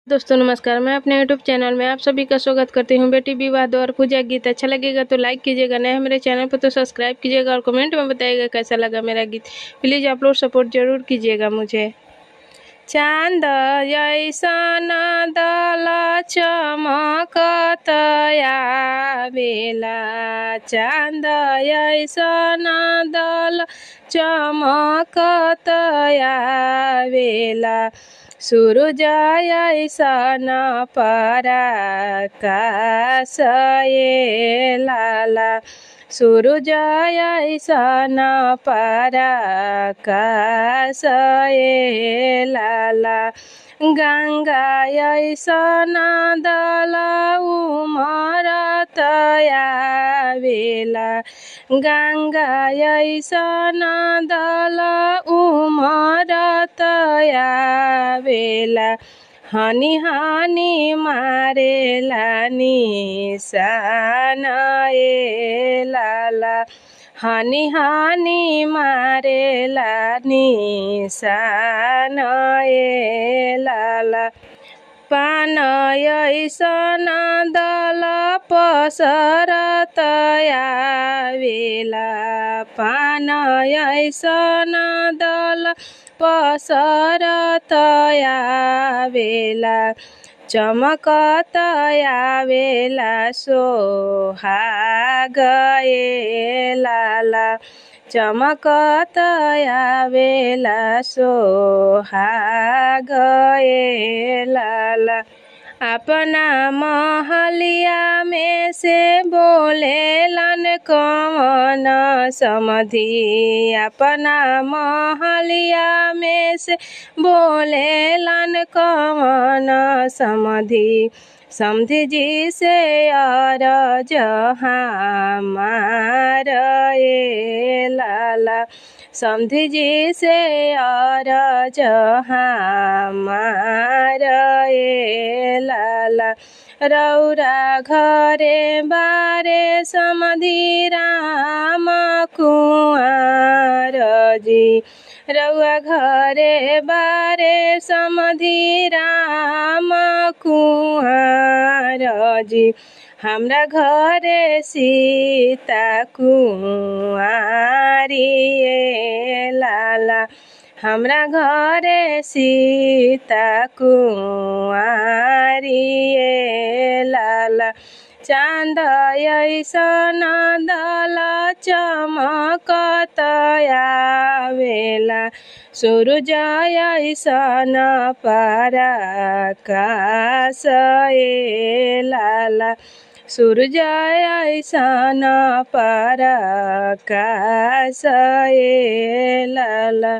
दोस्तों नमस्कार, मैं अपने यूट्यूब चैनल में आप सभी का स्वागत करती हूं। बेटी विवाद और पूजा गीत अच्छा लगेगा तो लाइक कीजिएगा, नए मेरे चैनल पर तो सब्सक्राइब कीजिएगा और कमेंट में बताइएगा कैसा लगा मेरा गीत। प्लीज़ आप लोग सपोर्ट जरूर कीजिएगा मुझे। चांद जैसन दल चमकत आवेला, चांद जैसन दल चमकत आवेला, सूरज ऐसन पराकाश ये लाला, सूरज ऐसन पराकाश ये लाला, गंगा ऐसन दल उमरत आवेला, गंगा ऐसन दल उमरत आवेला, हनी हनी मारेला निशान ये लाला, हनी हनी मारेला निशान ये लाला, पान ऐसन दल पसरत आवेला, पान ऐसन दल पसरत आवेला, चमकत आवेला सोहाग ये लाला, चमकत आवेला सोहाग ये लाला, अपना महलिया में से बोलेलन कौन समधी, अपना महलिया में से बोलेलन कौन समधी, समधी जी से अरज हमार ये लाला, समधी जी से अरज हमार ये लाला, रौरा घरे बारे समधी राम कुंवर जी, रौआ घरे बारे समधी राम कुंवर जी, हमरा घरे सीता कुंवारी ये लाला, हमरा घरे सीता कुंवारी ये लाला, चांद ऐसन दल चमकत आवेला, सूरज ऐसन पराकाश ये लाला, सूरज ऐसन पराकाश ये लाला।